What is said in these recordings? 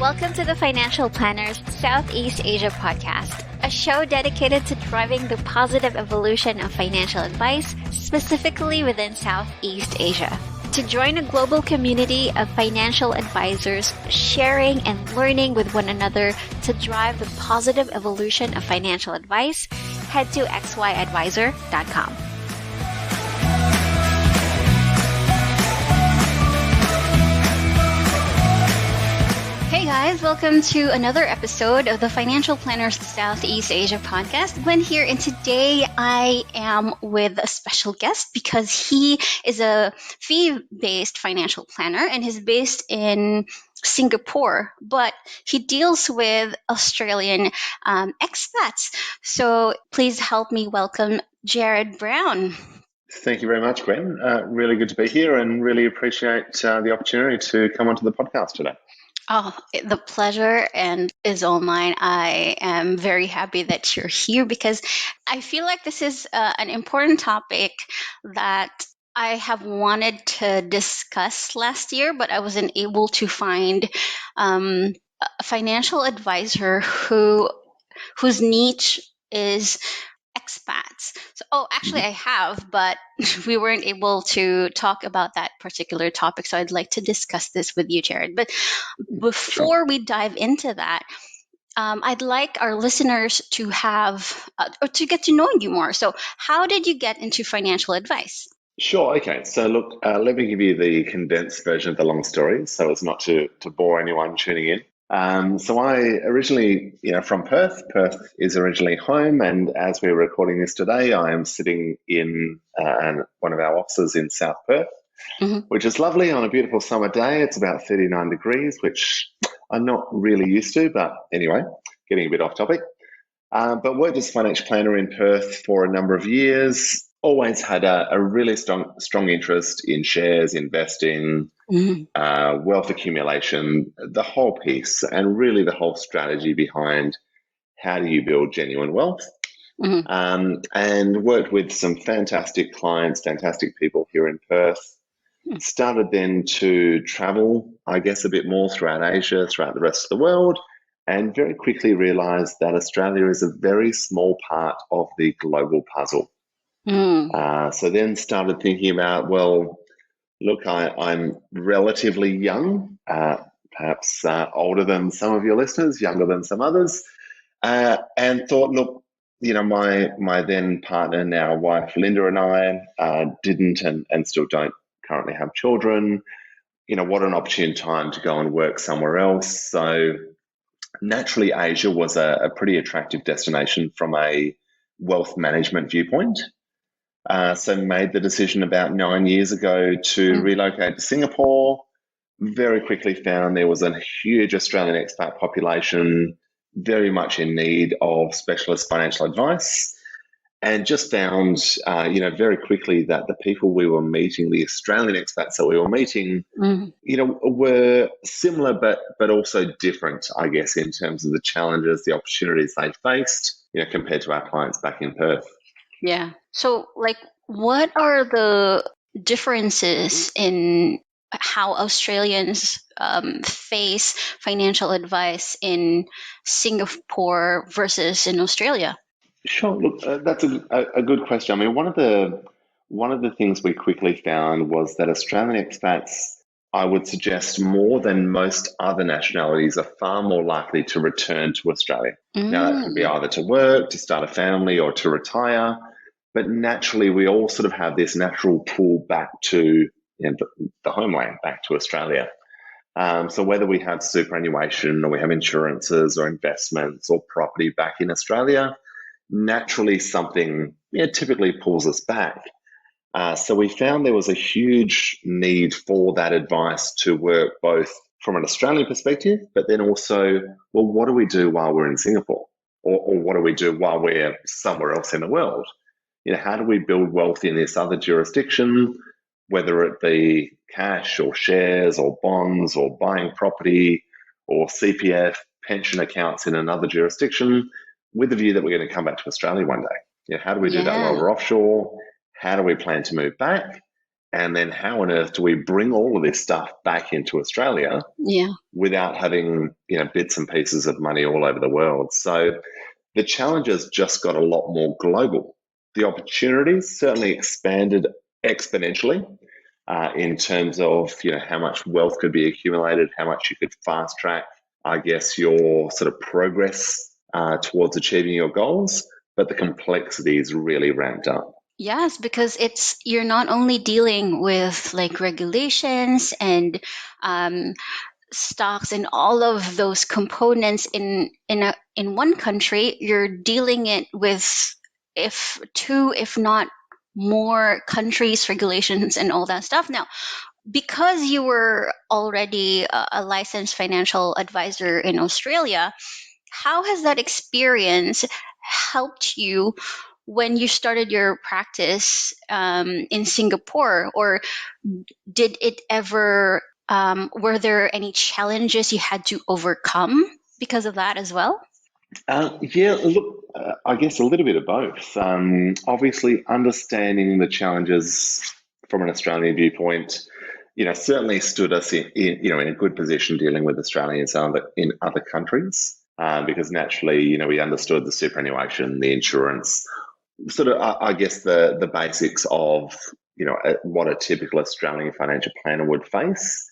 Welcome to the Financial Planners Southeast Asia podcast, a show dedicated to driving the positive evolution of financial advice, specifically within Southeast Asia. To join a global community of financial advisors sharing and learning with one another to drive the positive evolution of financial advice, head to xyadvisor.com. Hey guys, welcome to another episode of the Financial Planners Southeast Asia podcast. Gwen here, and today I am with a special guest because he is a fee-based financial planner and he's based in Singapore, but he deals with Australian expats. So please help me welcome Jarrad Brown. Thank you very much, Gwen. Really good to be here and really appreciate the opportunity to come onto the podcast today. Oh, the pleasure is all mine. I am very happy that you're here because I feel like this is an important topic that I have wanted to discuss last year, but I wasn't able to find a financial advisor whose niche is expats. So, actually I have, but we weren't able to talk about that particular topic. So I'd like to discuss this with you, Jarrad. But before we dive into that, I'd like our listeners to have, or to get to know you more. So how did you get into financial advice? Sure. Okay. So look, let me give you the condensed version of the long story so as not to bore anyone tuning in. So I originally, from Perth. Perth is originally home, and as we're recording this today, I am sitting in one of our offices in South Perth, which is lovely on a beautiful summer day. It's about 39 degrees, which I'm not really used to, but anyway, getting a bit off topic. But worked as financial planner in Perth for a number of years. Always had a really strong interest in shares, investing, wealth accumulation, the whole piece, and really the whole strategy behind how do you build genuine wealth. And worked with some fantastic clients, fantastic people here in Perth. Started then to travel, I guess, a bit more throughout Asia, throughout the rest of the world, and very quickly realized that Australia is a very small part of the global puzzle. So then started thinking about, well, look, I'm relatively young, perhaps older than some of your listeners, younger than some others, and thought, look, my then partner, now wife, Linda, and I didn't and still don't currently have children. What an opportune time to go and work somewhere else. So naturally, Asia was a pretty attractive destination from a wealth management viewpoint. So made the decision about 9 years ago to relocate to Singapore. Very quickly found there was a huge Australian expat population, very much in need of specialist financial advice, and just found, very quickly that the people we were meeting, the Australian expats that we were meeting, were similar but also different, I guess, in terms of the challenges, the opportunities they faced, compared to our clients back in Perth. Yeah. So, what are the differences in how Australians face financial advice in Singapore versus in Australia? Sure. Look, that's a good question. I mean, one of the things we quickly found was that Australian expats, I would suggest, more than most other nationalities, are far more likely to return to Australia. Now, that could be either to work, to start a family, or to retire. But naturally, we all sort of have this natural pull back to the homeland, back to Australia. So whether we have superannuation or we have insurances or investments or property back in Australia, naturally something typically pulls us back. So we found there was a huge need for that advice to work both from an Australian perspective, but then also, well, what do we do while we're in Singapore? Or what do we do while we're somewhere else in the world? How do we build wealth in this other jurisdiction, whether it be cash or shares or bonds or buying property or CPF, pension accounts in another jurisdiction, with the view that we're going to come back to Australia one day? How do we do that while we're offshore? How do we plan to move back? And then how on earth do we bring all of this stuff back into Australia Yeah. without having, bits and pieces of money all over the world? So the challenges just got a lot more global. The opportunities certainly expanded exponentially in terms of how much wealth could be accumulated, how much you could fast track, I guess, your sort of progress towards achieving your goals. But the complexity is really ramped up. Yes, because you're not only dealing with like regulations and um, stocks and all of those components in one country. You're dealing it with if two, if not more countries, regulations, and all that stuff. Now, because you were already a licensed financial advisor in Australia, how has that experience helped you when you started your practice in Singapore? Or did it ever, were there any challenges you had to overcome because of that as well? Yeah, look, I guess a little bit of both. Obviously, understanding the challenges from an Australian viewpoint, certainly stood us in a good position dealing with Australians in other countries, because naturally, we understood the superannuation, the insurance, sort of, I guess, the basics of what a typical Australian financial planner would face,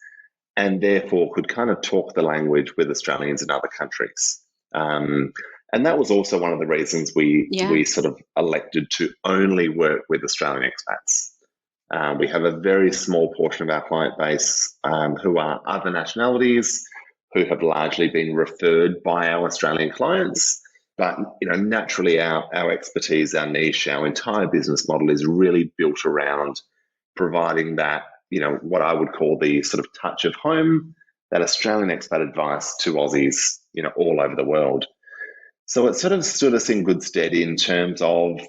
and therefore could kind of talk the language with Australians in other countries. Um, and that was also one of the reasons Yeah. we sort of elected to only work with Australian expats. We have a very small portion of our client base who are other nationalities, who have largely been referred by our Australian clients. But naturally, our expertise, our niche, our entire business model is really built around providing that, what I would call the sort of touch of home, that Australian expat advice to Aussies, all over the world. So it sort of stood us in good stead in terms of,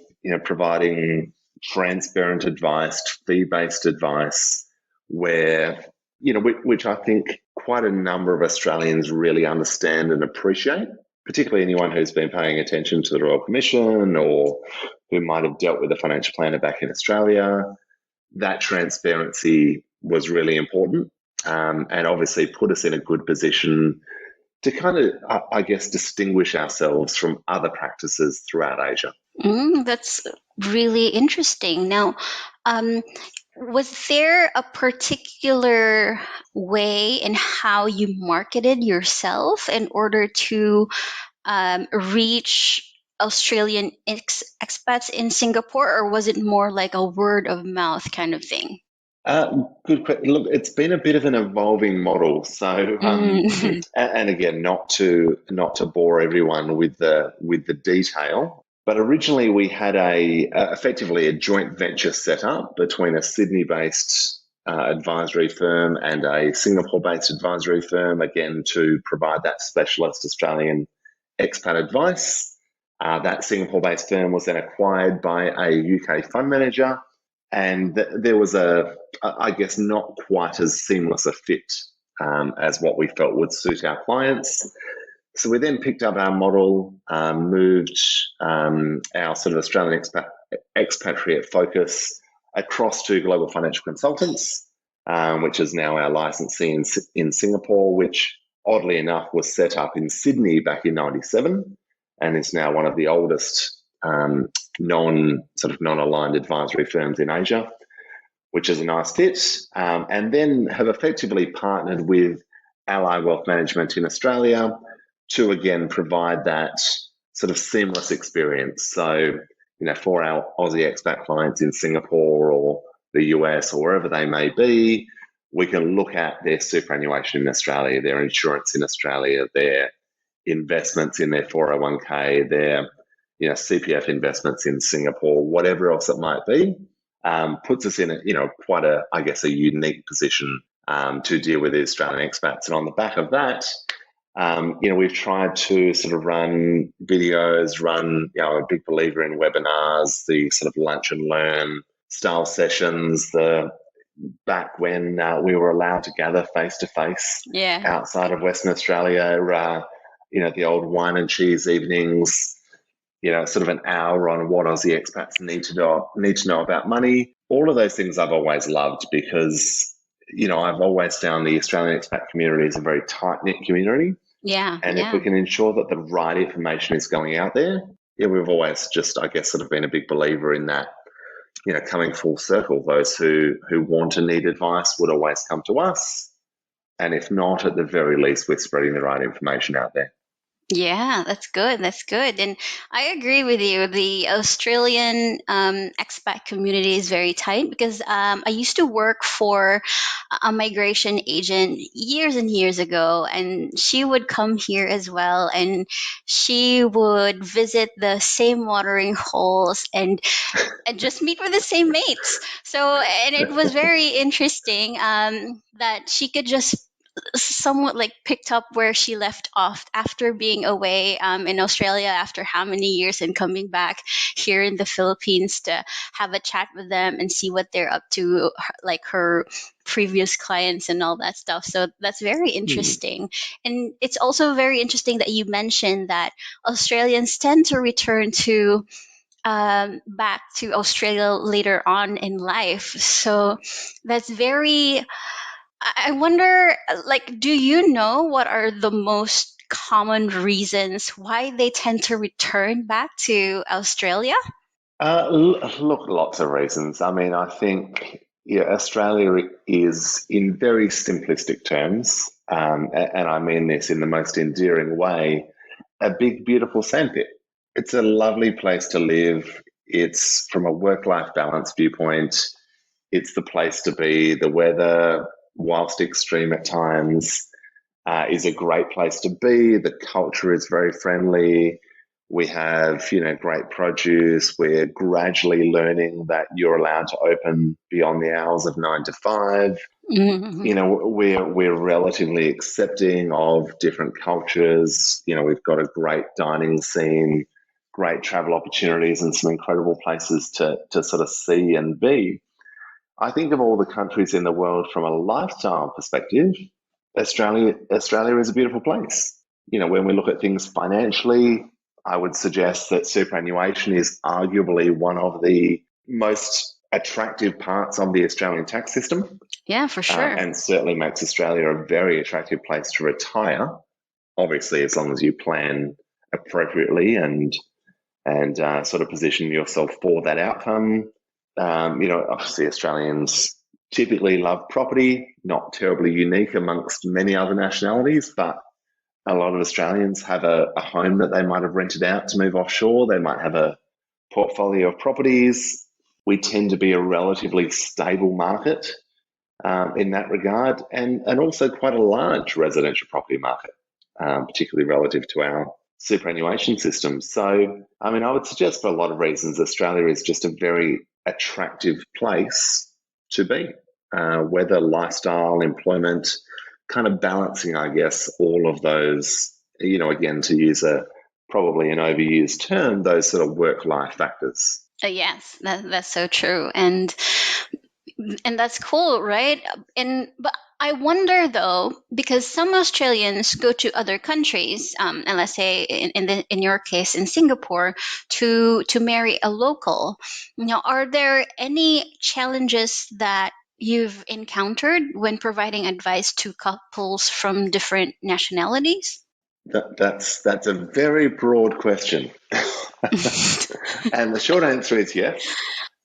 providing transparent advice, fee-based advice, where, which I think quite a number of Australians really understand and appreciate, particularly anyone who's been paying attention to the Royal Commission or who might have dealt with a financial planner back in Australia. That transparency was really important, and obviously put us in a good position to kind of, I guess, distinguish ourselves from other practices throughout Asia. That's really interesting. Now, um, was there a particular way in how you marketed yourself in order to reach Australian expats in Singapore, or was it more like a word of mouth kind of thing? Good question. Look, it's been a bit of an evolving model. So, Mm. and again, not to bore everyone with the detail, but originally we had effectively a joint venture set up between a Sydney-based advisory firm and a Singapore-based advisory firm, again to provide that specialist Australian expat advice. That Singapore-based firm was then acquired by a UK fund manager, and there was I guess, not quite as seamless a fit as what we felt would suit our clients. So we then picked up our model, moved our sort of Australian expatriate focus across to Global Financial Consultants, which is now our licensee in Singapore, which oddly enough was set up in Sydney back in '97 and is now one of the oldest non-aligned advisory firms in Asia, which is a nice fit, and then have effectively partnered with Ally Wealth Management in Australia to again provide that sort of seamless experience. So, for our Aussie expat clients in Singapore or the US or wherever they may be, we can look at their superannuation in Australia, their insurance in Australia, their investments in their 401k, their CPF investments in Singapore, whatever else it might be, puts us in quite a, I guess, a unique position to deal with the Australian expats. And on the back of that, we've tried to sort of run videos, a big believer in webinars, the sort of lunch and learn style sessions, back when we were allowed to gather face to face Yeah. outside of Western Australia, the old wine and cheese evenings, sort of an hour on what Aussie expats need to know about money. all of those things I've always loved because, I've always found the Australian expat community is a very tight-knit community. Yeah, And if we yeah. can ensure that the right information is going out there, yeah, we've always just, I guess, sort of been a big believer in that, coming full circle. Those who want and need advice would always come to us. And if not, at the very least, we're spreading the right information out there. Yeah, that's good. That's good. And I agree with you. The Australian expat community is very tight because I used to work for a migration agent years and years ago, and she would come here as well. And she would visit the same watering holes and just meet with the same mates. So, and it was very interesting that she could just somewhat like picked up where she left off after being away in Australia after how many years and coming back here in the Philippines to have a chat with them and see what they're up to, like her previous clients and all that stuff. So that's very Hmm. interesting. And it's also very interesting that you mentioned that Australians tend to return to back to Australia later on in life. So that's very I wonder, like, do you know what are the most common reasons why they tend to return back to Australia? Look, lots of reasons. I mean, I think Australia is, in very simplistic terms, and I mean this in the most endearing way, a big, beautiful sandpit. It's a lovely place to live. It's from a work-life balance viewpoint. It's the place to be. The weather, whilst extreme at times, is a great place to be. The culture is very friendly. We have, great produce. We're gradually learning that you're allowed to open beyond the hours of 9 to 5. Mhm. We're relatively accepting of different cultures. We've got a great dining scene, great travel opportunities, and some incredible places to sort of see and be. I think of all the countries in the world from a lifestyle perspective, Australia is a beautiful place. When we look at things financially, I would suggest that superannuation is arguably one of the most attractive parts of the Australian tax system, Yeah, for sure. and certainly makes Australia a very attractive place to retire. Obviously, as long as you plan appropriately and sort of position yourself for that outcome. Obviously Australians typically love property, not terribly unique amongst many other nationalities, but a lot of Australians have a home that they might have rented out to move offshore. They might have a portfolio of properties. We tend to be a relatively stable market in that regard, and also quite a large residential property market, particularly relative to our superannuation system. So, I mean, I would suggest for a lot of reasons, Australia is just a very attractive place to be. Weather, lifestyle, employment, kind of balancing, I guess, all of those, again, to use a probably an overused term, those sort of work-life factors. Yes, that's so true. And that's cool, right? And but I wonder though, because some Australians go to other countries, and let's say in your case in Singapore, to marry a local. Now, are there any challenges that you've encountered when providing advice to couples from different nationalities? That's a very broad question, and the short answer is yes.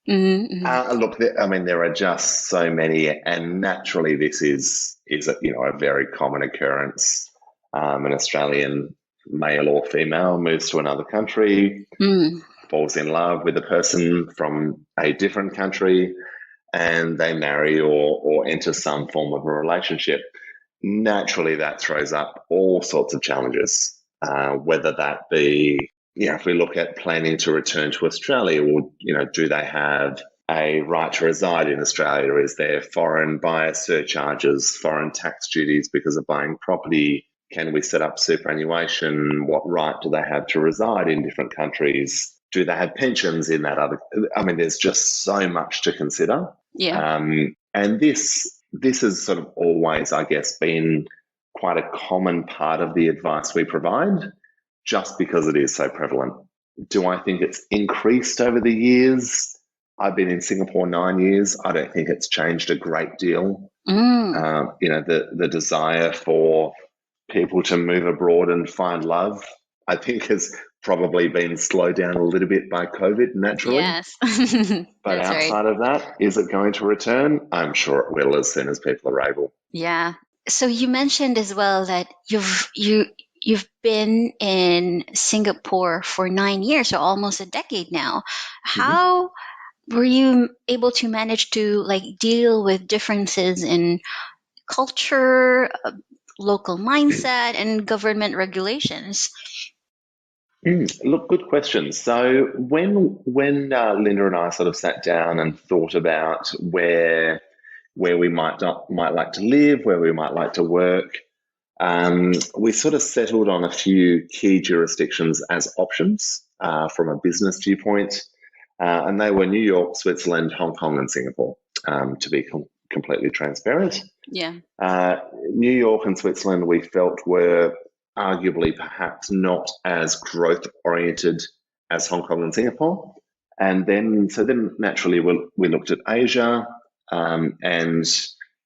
Mm-hmm. Look, I mean, there are just so many, and naturally, this is a very common occurrence. An Australian male or female moves to another country, Mm. falls in love with a person from a different country, and they marry or enter some form of a relationship. Naturally, that throws up all sorts of challenges, whether that be, if we look at planning to return to Australia, well, do they have a right to reside in Australia? Is there foreign buyer surcharges, foreign tax duties because of buying property? Can we set up superannuation? What right do they have to reside in different countries? Do they have pensions in that other? I mean, there's just so much to consider. Yeah. And this has sort of always, I guess, been quite a common part of the advice we provide, just because it is so prevalent. Do I think it's increased over the years? I've been in Singapore 9 years. I don't think it's changed a great deal. Mm, The desire for people to move abroad and find love, I think, has probably been slowed down a little bit by COVID naturally. yes, But that's right. outside of that, is it going to return? I'm sure it will as soon as people are able. Yeah. So you mentioned as well that you've been in Singapore for 9 years, so almost a decade now. Mm-hmm. How were you able to manage to like deal with differences in culture, local mindset, and government regulations? Look, good question. So when Linda and I sort of sat down and thought about where we might like to live, where we might like to work, we sort of settled on a few key jurisdictions as options from a business viewpoint, and they were New York, Switzerland, Hong Kong, and Singapore. To be completely transparent, Yeah. New York and Switzerland we felt were arguably perhaps not as growth oriented as Hong Kong and Singapore. And then naturally we looked at Asia, and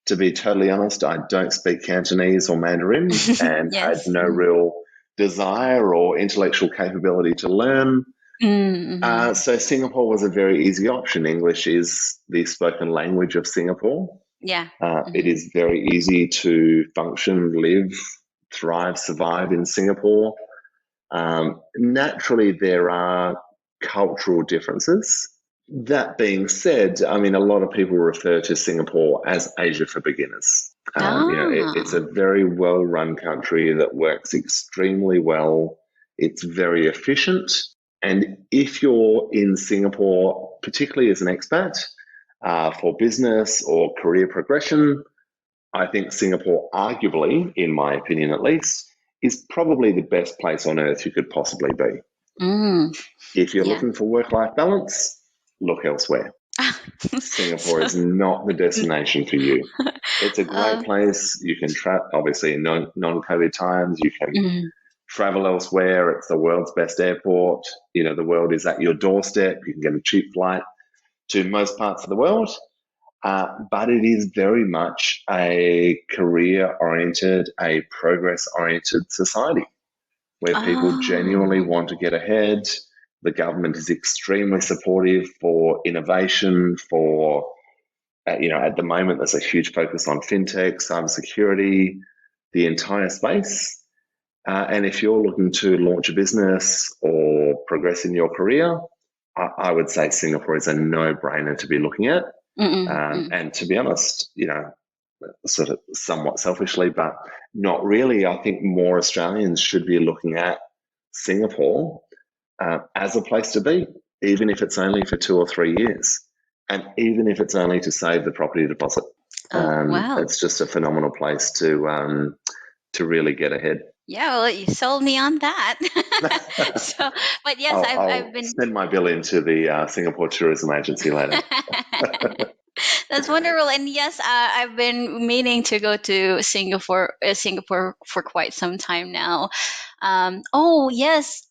to be totally honest, I don't speak Cantonese or Mandarin and had Yes. no real desire or intellectual capability to learn. Mm-hmm. So Singapore was a very easy option. English is the spoken language of Singapore. Yeah. It Mm-hmm. is very easy to function, live, thrive, survive in Singapore. Naturally, there are cultural differences. That being said, I mean, a lot of people refer to Singapore as Asia for beginners. It's Ah. a very well-run country that works extremely well. It's very efficient. And if you're in Singapore, particularly as an expat, for business or career progression, I think Singapore, arguably, in my opinion at least, is probably the best place on earth you could possibly be. Mm. If you're Yeah. looking for work-life balance, look elsewhere. Singapore So, is not the destination for you. It's a great uh, place. You can travel, obviously, in non-COVID times. You can mm, travel elsewhere. It's the world's best airport. The world is at your doorstep. You can get a cheap flight to most parts of the world. But it is very much a career-oriented, a progress-oriented society where people genuinely oh, want to get ahead. The government is extremely supportive for innovation, at the moment, there's a huge focus on fintech, cybersecurity, the entire space. And if you're looking to launch a business or progress in your career, I would say Singapore is a no-brainer to be looking at. mm-mm, mm. And to be honest, sort of somewhat selfishly, but not really. I think more Australians should be looking at Singapore as a place to be, even if it's only for 2 or 3 years, and even if it's only to save the property deposit. Oh, wow. It's just a phenomenal place to really get ahead. Yeah, well, you sold me on that. So, but yes, I've I'll been. send my bill into the Singapore Tourism Agency later. That's wonderful, and yes, I've been meaning to go to Singapore for quite some time now. Oh yes,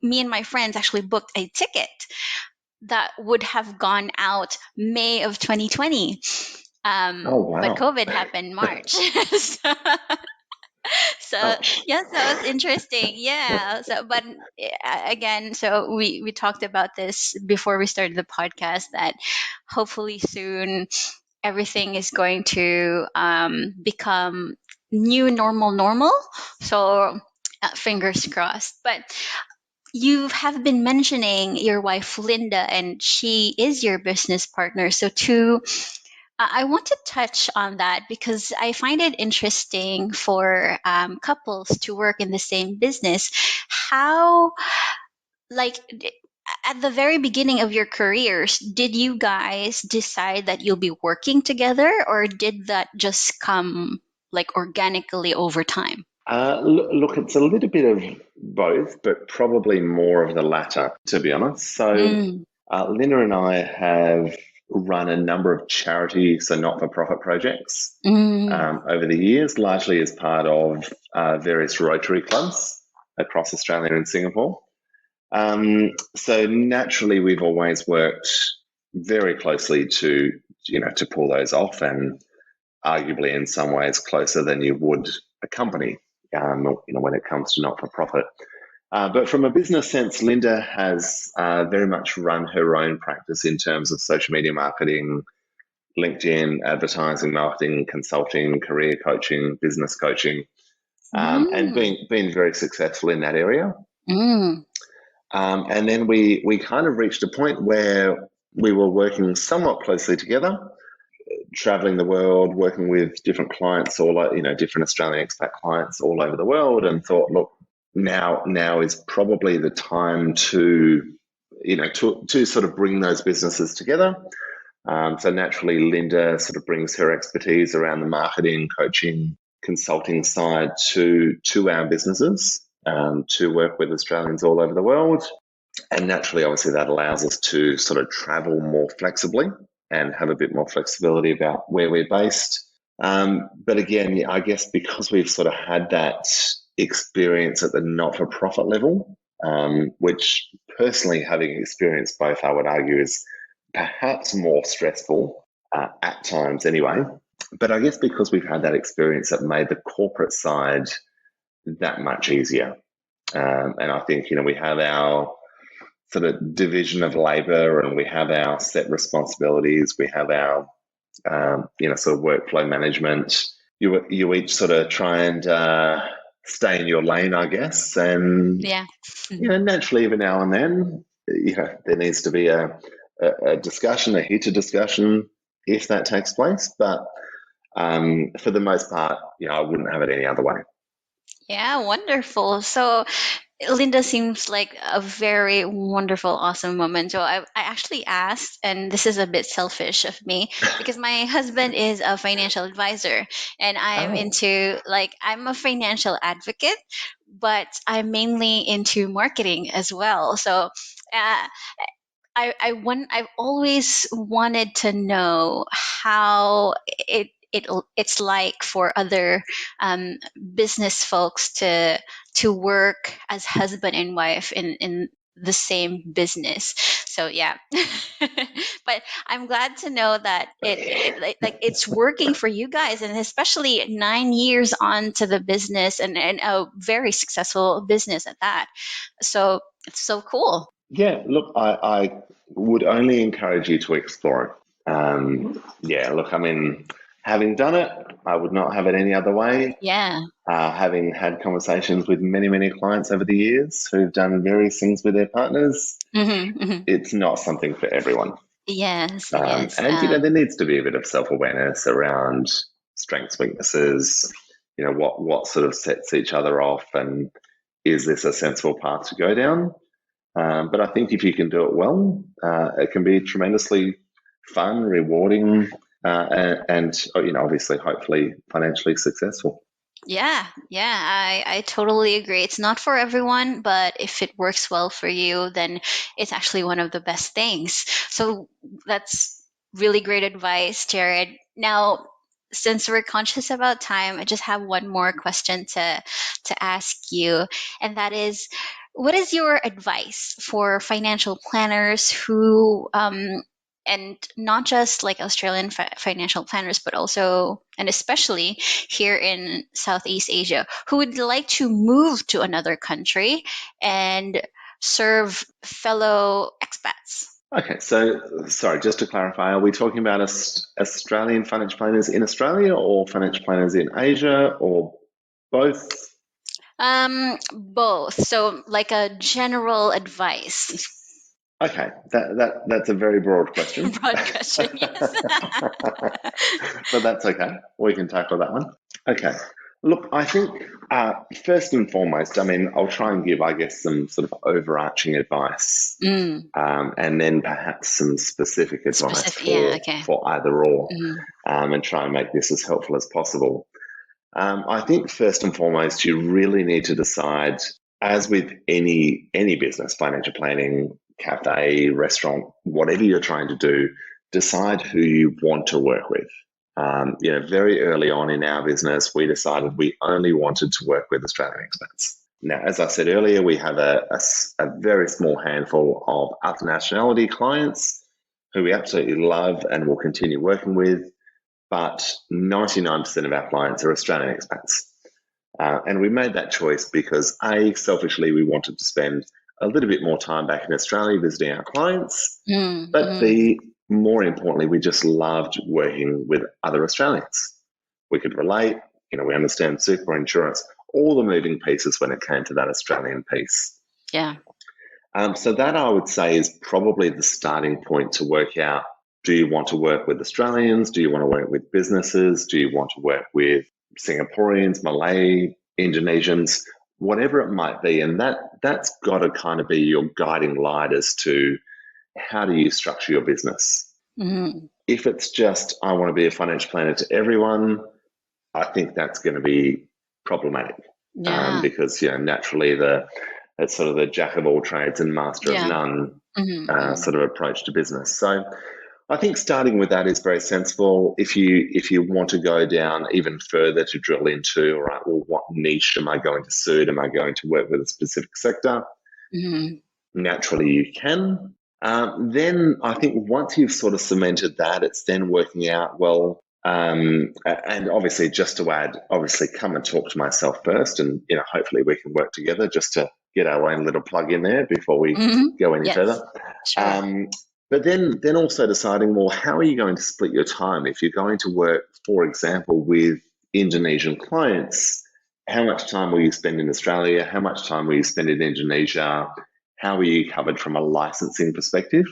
me and my friends actually booked a ticket that would have gone out May of 2020. Oh But wow! COVID happened March. So, so Ouch. yes, that was interesting. Yeah. So, but again, so we talked about this before we started the podcast that hopefully soon everything is going to become new normal. So fingers crossed. But you have been mentioning your wife Linda, and she is your business partner. So to I want to touch on that because I find it interesting for couples to work in the same business. How, like, at the very beginning of your careers, did you guys decide that you'll be working together, or did that just come like organically over time? Look, it's a little bit of both, but probably more of the latter, to be honest. So, Mm, Linda and I have run a number of charity, so not-for-profit projects mm, over the years, largely as part of various Rotary clubs across Australia and Singapore. So naturally, we've always worked very closely to pull those off, and arguably in some ways closer than you would a company, when it comes to not-for-profit. But from a business sense, Linda has very much run her own practice in terms of social media marketing, LinkedIn, advertising, marketing, consulting, career coaching, business coaching, and being very successful in that area. And then we kind of reached a point where we were working somewhat closely together, traveling the world, working with different clients, different Australian expat clients all over the world, and thought, look, now is probably the time to sort of bring those businesses together. So naturally, Linda sort of brings her expertise around the marketing, coaching, consulting side to our businesses, to work with Australians all over the world. And naturally, obviously, that allows us to sort of travel more flexibly and have a bit more flexibility about where we're based. But again, I guess because we've sort of had that experience at the not-for-profit level, which personally, having experienced both, I would argue is perhaps more stressful at times anyway. But I guess because we've had that experience, that made the corporate side that much easier. And I think, we have our sort of division of labour, and we have our set responsibilities. We have our, sort of workflow management. You each sort of try and stay in your lane, I guess. And, naturally, every now and then, there needs to be a discussion, a heated discussion, if that takes place. But for the most part, I wouldn't have it any other way. Yeah, wonderful. So Linda seems like a very wonderful, awesome woman. So I actually asked, and this is a bit selfish of me, because my husband is a financial advisor, and I'm I'm a financial advocate, but I'm mainly into marketing as well. So I've always wanted to know how it's like for other business folks to work as husband and wife in the same business. So yeah, but I'm glad to know that it's working for you guys, and especially 9 years on to the business, and a very successful business at that. So it's so cool. Yeah, look, I would only encourage you to explore it. Look, I mean, having done it, I would not have it any other way. Yeah. Having had conversations with many, many clients over the years who've done various things with their partners, it's not something for everyone. Yes, and, there needs to be a bit of self-awareness around strengths, weaknesses, what sort of sets each other off, and is this a sensible path to go down? But I think if you can do it well, it can be tremendously fun, rewarding, and obviously, hopefully, financially successful. Yeah, I totally agree. It's not for everyone, but if it works well for you, then it's actually one of the best things. So that's really great advice, Jarrad. Now, since we're conscious about time, I just have one more question to ask you, and that is, what is your advice for financial planners who and not just like Australian financial planners, but also and especially here in Southeast Asia, who would like to move to another country and serve fellow expats? Okay, so sorry, just to clarify, are we talking about Australian financial planners in Australia, or financial planners in Asia, or both? Both. So like a general advice. Okay, that's a very broad question. Broad question, yes. But that's okay. We can tackle that one. Okay. Look, I think first and foremost, I mean, I'll try and give, I guess, some sort of overarching advice, and then perhaps some specific advice for either or, and try and make this as helpful as possible. I think first and foremost, you really need to decide, as with any business, financial planning, cafe, restaurant, whatever you're trying to do, decide who you want to work with. Very early on in our business, we decided we only wanted to work with Australian expats. Now, as I said earlier, we have a very small handful of other nationality clients who we absolutely love and will continue working with, but 99% of our clients are Australian expats. And we made that choice because, A, selfishly, we wanted to spend a little bit more time back in Australia visiting our clients, but B, more importantly, we just loved working with other Australians. We could relate, we understand super insurance, all the moving pieces when it came to that Australian piece. Yeah. So that, I would say, is probably the starting point to work out, do you want to work with Australians? Do you want to work with businesses? Do you want to work with Singaporeans, Malay, Indonesians, whatever it might be? And that's got to kind of be your guiding light as to how do you structure your business. If it's just, I want to be a financial planner to everyone, I think that's going to be problematic. Because naturally it's sort of the jack of all trades and master of none sort of approach to business. So I think starting with that is very sensible. If you want to go down even further to drill into, all right, well, what niche am I going to suit? Am I going to work with a specific sector? Naturally, you can. Then I think once you've sort of cemented that, it's then working out, well, and obviously just to add, obviously come and talk to myself first, and hopefully we can work together just to get our own little plug in there before we go any further. Sure. But then also deciding, well, how are you going to split your time? If you're going to work, for example, with Indonesian clients, how much time will you spend in Australia? How much time will you spend in Indonesia? How are you covered from a licensing perspective,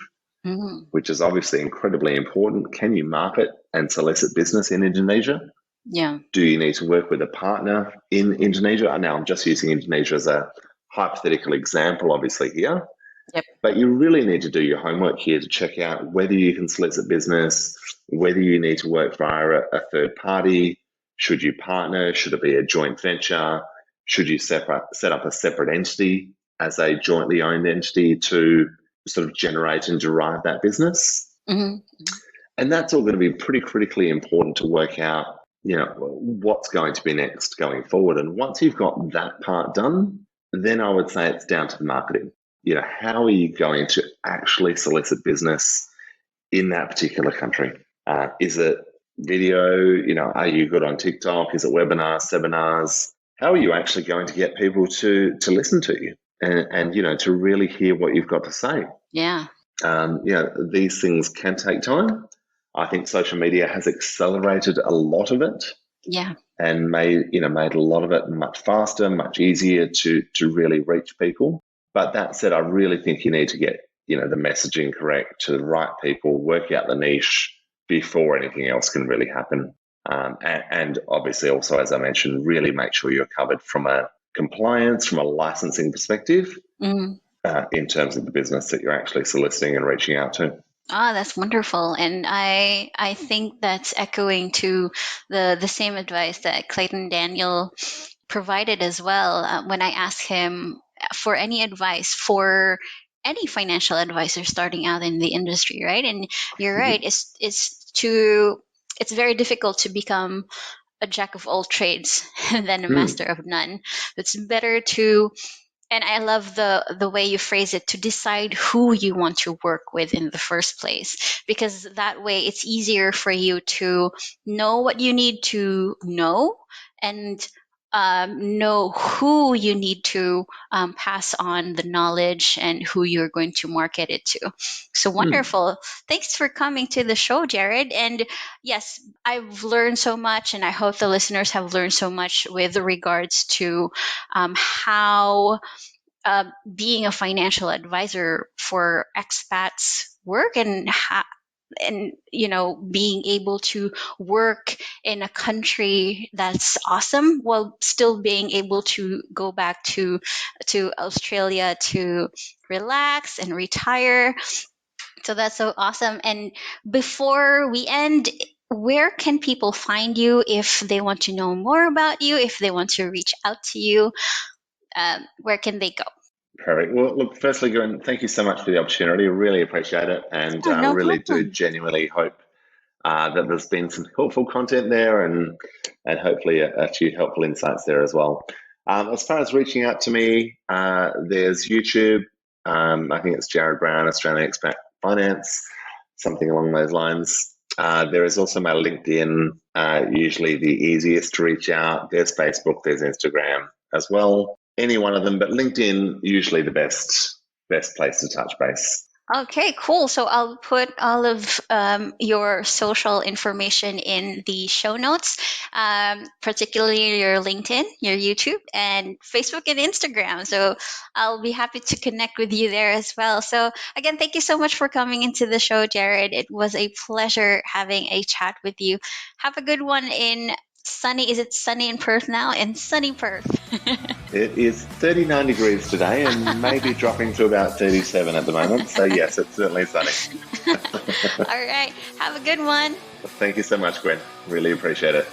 which is obviously incredibly important? Can you market and solicit business in Indonesia? Yeah. Do you need to work with a partner in Indonesia? Now, I'm just using Indonesia as a hypothetical example, obviously, here. Yep. But you really need to do your homework here to check out whether you can solicit business, whether you need to work via a third party. Should you partner? Should it be a joint venture? Should you set up a separate entity as a jointly owned entity to sort of generate and derive that business? And that's all going to be pretty critically important to work out, what's going to be next going forward. And once you've got that part done, then I would say it's down to the marketing. How are you going to actually solicit business in that particular country? Is it video? Are you good on TikTok? Is it webinars, seminars? How are you actually going to get people to listen to you and to really hear what you've got to say? Yeah. These things can take time. I think social media has accelerated a lot of it. Yeah. And made a lot of it much faster, much easier to really reach people. But that said, I really think you need to get, the messaging correct to the right people, work out the niche before anything else can really happen. And obviously also, as I mentioned, really make sure you're covered from a compliance, from a licensing perspective, in terms of the business that you're actually soliciting and reaching out to. Ah, that's wonderful. And I think that's echoing to the same advice that Clayton Daniel provided as well. When I asked him for any advice for any financial advisor starting out in the industry, right? And you're right, it's very difficult to become a jack of all trades than a master of none. It's better to, and I love the way you phrase it, to decide who you want to work with in the first place, because that way it's easier for you to know what you need to know and know who you need to pass on the knowledge and who you're going to market it to. So wonderful. Thanks for coming to the show, Jarrad. And yes, I've learned so much, and I hope the listeners have learned so much with regards to how being a financial advisor for expats work, and being able to work in a country that's awesome while still being able to go back to Australia to relax and retire. So that's so awesome. And before we end, where can people find you if they want to know more about you, if they want to reach out to you? Where can they go? Perfect. Well, look, firstly, Gwen, thank you so much for the opportunity. I really appreciate it. And I No really problem. do genuinely hope that there's been some helpful content there and hopefully a few helpful insights there as well. As far as reaching out to me, there's YouTube. I think it's Jarrad Brown, Australian Expat Finance, something along those lines. There is also my LinkedIn, usually the easiest to reach out. There's Facebook, there's Instagram as well. Any one of them, but LinkedIn usually the best place to touch base. Okay, cool. So I'll put all of your social information in the show notes, particularly your LinkedIn, your YouTube, and Facebook and Instagram. So I'll be happy to connect with you there as well. So again, thank you so much for coming into the show, Jarrad. It was a pleasure having a chat with you. Have a good one in sunny, is it sunny in Perth now? In sunny Perth. It is 39 degrees today and maybe dropping to about 37 at the moment. So, yes, it's certainly sunny. All right. Have a good one. Thank you so much, Gwen. Really appreciate it.